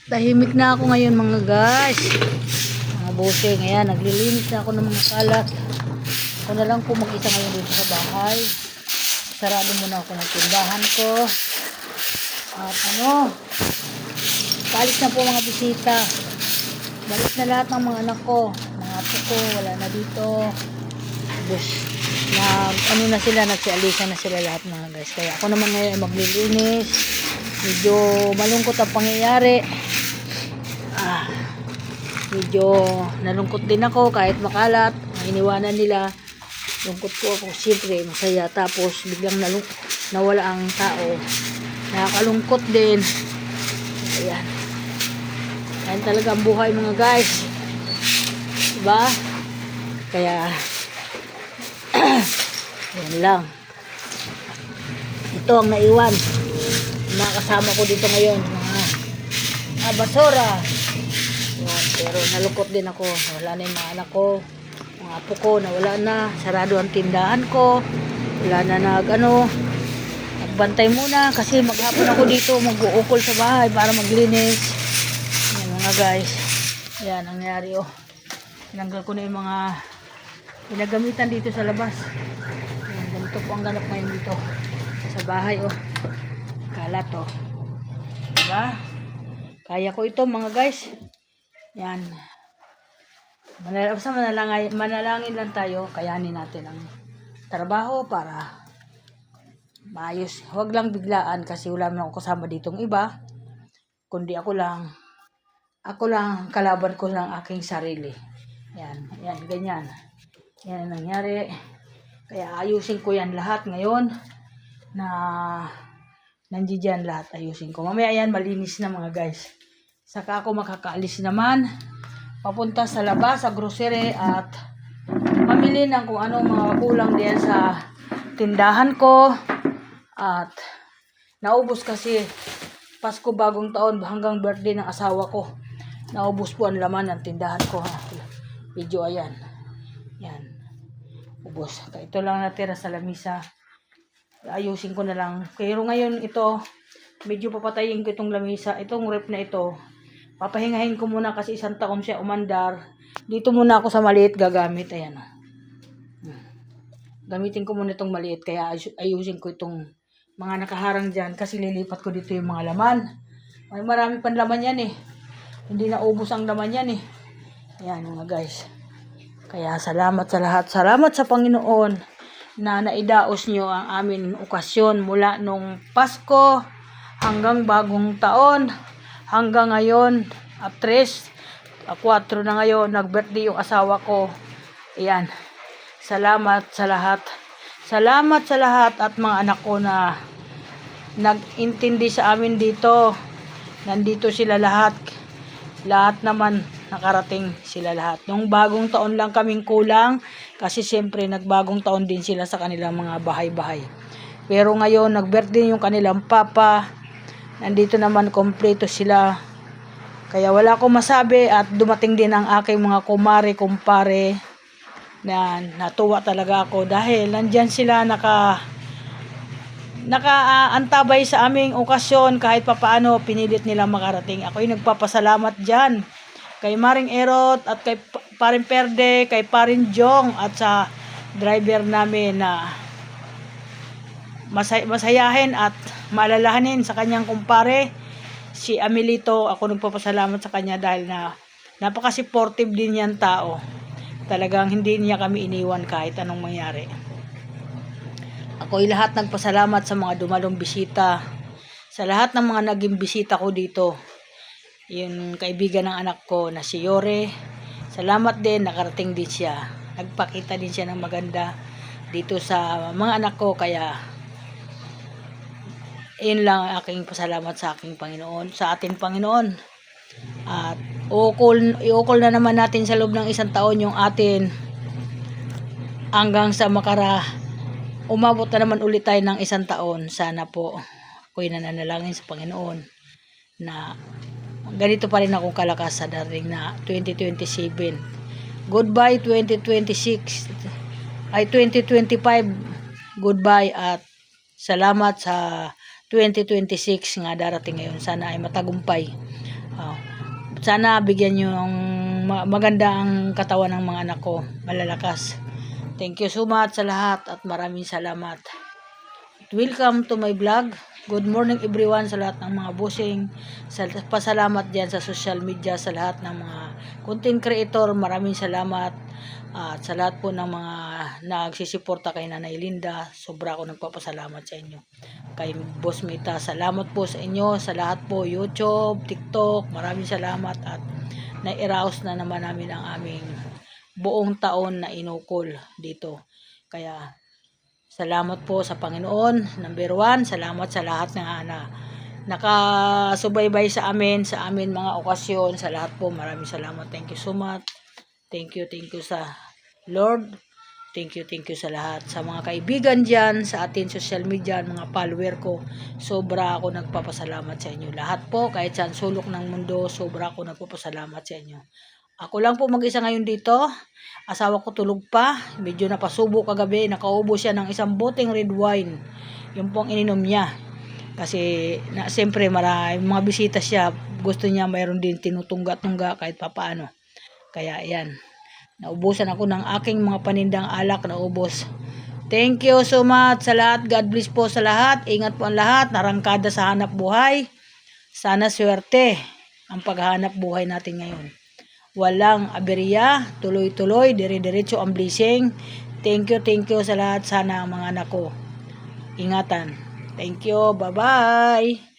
Tahimik na ako ngayon mga guys. Mga busing. Ayan, naglilinis na ako ng mga kalat. Ako na lang po mag-isa ngayon dito sa bahay. Sarado muna ako ng tindahan ko. At palis na po mga bisita. Balik na lahat ng mga anak ko. Mga apo ko, wala na dito. Bus, na sila, nagsialisa na sila lahat mga guys. Kaya ako naman ngayon maglilinis. Medyo malungkot ang pangyayari. Medyo nalungkot din ako kahit makalat. Iniwanan nila. Lungkot ko ako. Siyempre masaya. Tapos biglang nawala ang tao. Nakakalungkot din. Ayan. Ayan talaga ang buhay mga guys. Diba? Kaya yan lang. Ito ang naiwan. Mga kasama ko dito ngayon. Mga basura. Yan. Pero nalungkot din ako. Wala na yung mga anak ko. Mga apo ko nawala na. Sarado ang tindahan ko. Wala na nagbantay muna kasi maghapon ako dito mag-uukol sa bahay para maglinis. Yan mga guys. Yan ang nangyari tinanggal ko na yung mga pinagamitan dito sa labas. Yan, ganito po ang ganap ngayon dito sa bahay kalat diba? Kaya ko ito mga guys. Yan. Manalangin lang tayo. Kayanin natin ang trabaho para maayos. Huwag lang biglaan kasi wala naman ako kasama ditong iba. Kundi ako lang kalaban ko lang aking sarili. Yan, ganyan. Yan ang nangyari. Kaya ayusin ko yan lahat ngayon na nandiyan lahat. Ayusin ko. Mamaya yan malinis na mga guys. Saka ako makakaalis naman papunta sa labas, sa grocery at mamili ng kung anong mga kulang diyan sa tindahan ko. At naubos kasi Pasko, bagong taon hanggang birthday ng asawa ko. Naubos po ang laman ng tindahan ko. Video ayan. Yan. Ubos. Ito lang natira sa lamisa. Ayusin ko na lang. Pero ngayon ito, medyo papatayin ko itong lamisa. Itong rep na ito, papahingahin ko muna kasi isang taon siya umandar. Dito muna ako sa maliit gagamit. Ayan. Gamitin ko muna itong maliit. Kaya ayusin ko itong mga nakaharang dyan. Kasi lilipat ko dito yung mga laman. May marami pang laman yan Hindi na ubos ang laman yan Ayan mga guys. Kaya salamat sa lahat. Salamat sa Panginoon na naidaos nyo ang amin okasyon mula nung Pasko hanggang bagong taon hanggang ngayon at 4 na ngayon nag-birthday yung asawa ko. Ayan. Salamat sa lahat. Salamat sa lahat at mga anak ko na nag-intindi sa amin dito. Nandito sila lahat. Lahat naman nakarating sila lahat. Nung bagong taon lang kaming kulang kasi siyempre nagbagong taon din sila sa kanilang mga bahay-bahay. Pero ngayon nag-birthday yung kanilang papa. Nandito naman kompleto sila. Kaya wala akong masabi at dumating din ang aking mga kumpare na natuwa talaga ako dahil nandyan sila nakaantabay sa aming okasyon kahit papaano pinilit nila makarating. Ako'y nagpapasalamat dyan kay Maring Erot at kay Paring Perde, kay Paring Jong at sa driver namin na masayahin at maalalahanin sa kanyang kumpare si Amelito. Ako nagpapasalamat sa kanya dahil napaka-supportive din yan tao. Talagang hindi niya kami iniwan kahit anong mangyari. Ako'y lahat nagpasalamat sa mga dumalong bisita. Sa lahat ng mga naging bisita ko dito. Yung kaibigan ng anak ko na si Yore. Salamat din, nakarating din siya. Nagpakita din siya ng maganda dito sa mga anak ko. Kaya, yun lang ang aking pasalamat sa aking Panginoon, sa ating Panginoon. At iukol na naman natin sa loob ng isang taon yung atin hanggang sa umabot na naman ulit tayo ng isang taon. Sana po ako'y nananalangin sa Panginoon na ganito pa rin akong kalakas sa darating na 2027. Goodbye 2026. 2025. Goodbye at salamat sa 2026 nga darating ngayon. Sana ay matagumpay Oh. Sana bigyan nyo ng maganda ang katawan ng mga anak ko. Malalakas. Thank you so much sa lahat at maraming salamat. Welcome to my vlog. Good morning everyone sa lahat ng mga bossing. Pasalamat diyan sa social media sa lahat ng mga content creator. Maraming salamat. At sa lahat po ng mga nagsisiporta kay Nanay Linda, sobra ako nagpapasalamat sa inyo. Kay Boss Mita, salamat po sa inyo, sa lahat po, YouTube, TikTok, maraming salamat at nairaos na naman namin ang aming buong taon na inukol dito. Kaya salamat po sa Panginoon. Number 1, salamat sa lahat ng nakasubaybay sa amin mga okasyon. Sa lahat po, maraming salamat. Thank you so much. Thank you sa Lord. Thank you sa lahat. Sa mga kaibigan dyan, sa atin social media, mga follower ko, sobra ako nagpapasalamat sa inyo. Lahat po, kahit saan sulok ng mundo, sobra ako nagpapasalamat sa inyo. Ako lang po mag-isa ngayon dito. Asawa ko tulog pa. Medyo napasubo kagabi. Nakaubo siya ng isang boteng red wine. Yung pong ininom niya. Kasi, siyempre, mga bisita siya. Gusto niya mayroon din tinutungga-tungga kahit papaano. Kaya, yan. Naubusan ako ng aking mga panindang alak. Naubos. Thank you so much sa lahat. God bless po sa lahat. Ingat po ang lahat. Narangkada sa hanap buhay. Sana swerte ang paghahanap buhay natin ngayon. Walang aberya, tuloy-tuloy, dire-diretso ang blessing. Thank you sa lahat. Sana ang mga anak ko ingatan. Thank you, bye-bye.